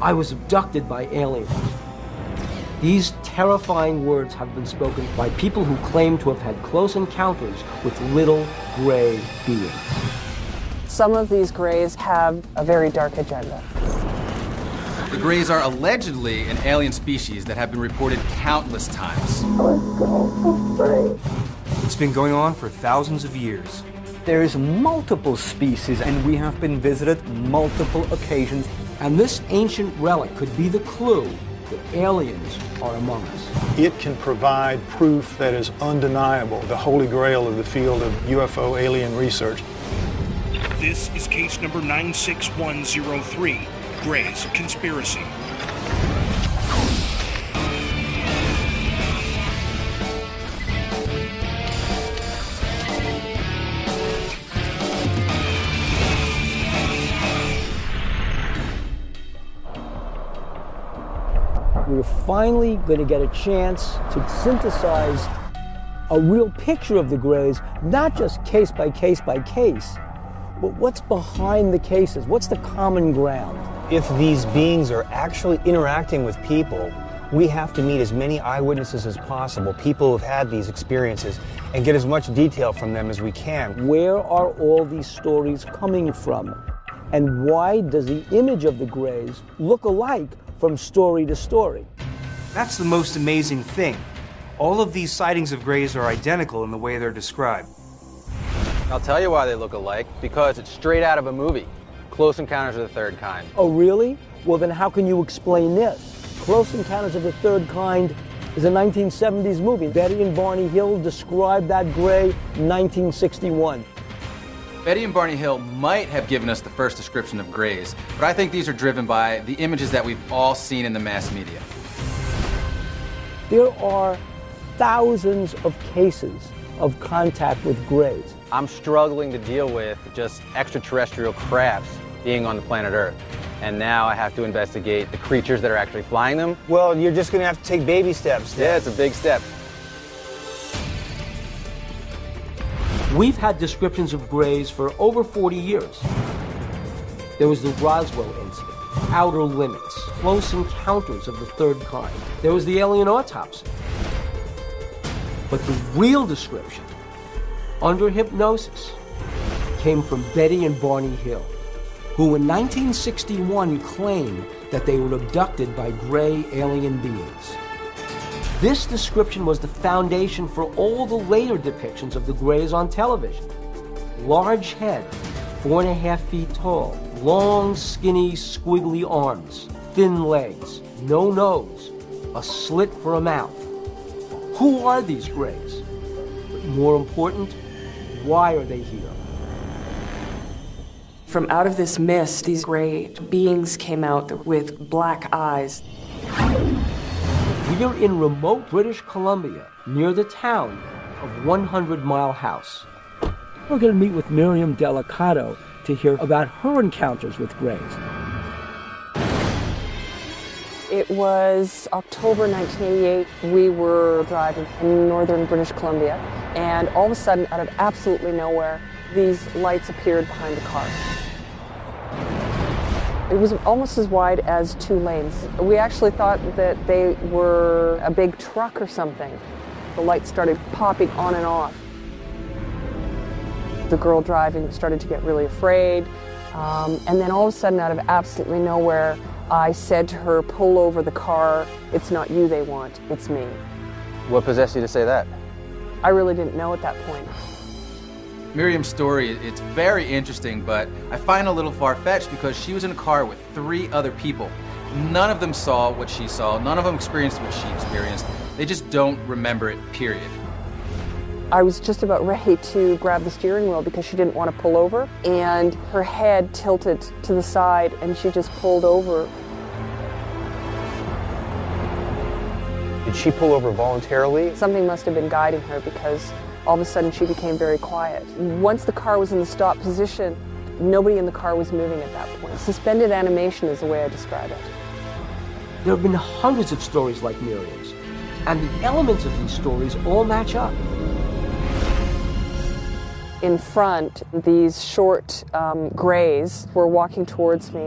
I was abducted by aliens. These terrifying words have been spoken by people who claim to have had close encounters with little gray beings. Some of these grays have a very dark agenda. The Greys are allegedly an alien species that have been reported countless times. It's been going on for thousands of years. There's multiple species, and we have been visited multiple occasions. And this ancient relic could be the clue that aliens are among us. It can provide proof that is undeniable, the holy grail of the field of UFO alien research. This is case number 96103, Gray's Conspiracy. We were finally going to get a chance to synthesize a real picture of the Greys, not just case by case by case, but what's behind the cases, what's the common ground. If these beings are actually interacting with people, we have to meet as many eyewitnesses as possible, people who have had these experiences, and get as much detail from them as we can. Where are all these stories coming from? And why does the image of the Greys look alike from story to story? That's the most amazing thing. All of these sightings of Greys are identical in the way they're described. I'll tell you why they look alike, because it's straight out of a movie, Close Encounters of the Third Kind. Oh, really? Well, then how can you explain this? Close Encounters of the Third Kind is a 1970s movie. Betty and Barney Hill described that Grey in 1961. Betty and Barney Hill might have given us the first description of Greys, but I think these are driven by the images that we've all seen in the mass media. There are thousands of cases of contact with Greys. I'm struggling to deal with just extraterrestrial crafts being on the planet Earth. And now I have to investigate the creatures that are actually flying them. Well, you're just going to have to take baby steps. Yeah, it's a big step. We've had descriptions of Greys for over 40 years. There was the Roswell incident, Outer Limits, Close Encounters of the Third Kind. There was the alien autopsy. But the real description, under hypnosis, came from Betty and Barney Hill, who in 1961 claimed that they were abducted by gray alien beings. This description was the foundation for all the later depictions of the Greys on television. Large head, 4.5 feet tall, long, skinny, squiggly arms, thin legs, no nose, a slit for a mouth. Who are these Greys? But more important, why are they here? From out of this mist, these gray beings came out with black eyes. We are in remote British Columbia, near the town of 100 Mile House. We're going to meet with Miriam Delicato to hear about her encounters with Greys. It was October 1988. We were driving in northern British Columbia, and all of a sudden, out of absolutely nowhere, these lights appeared behind the car. It was almost as wide as 2 lanes. We actually thought that they were a big truck or something. The lights started popping on and off. The girl driving started to get really afraid. And then all of a sudden, out of absolutely nowhere, I said to her, "Pull over the car. It's not you they want, it's me." What possessed you to say that? I really didn't know at that point. Miriam's story, it's very interesting, but I find it a little far-fetched because she was in a car with 3 other people. None of them saw what she saw. None of them experienced what she experienced. They just don't remember it, period. I was just about ready to grab the steering wheel because she didn't want to pull over, and her head tilted to the side, and she just pulled over. Did she pull over voluntarily? Something must have been guiding her because all of a sudden she became very quiet. Once the car was in the stop position, nobody in the car was moving at that point. Suspended animation is the way I describe it. There have been hundreds of stories like Miriam's, and the elements of these stories all match up. In front, these short Greys were walking towards me.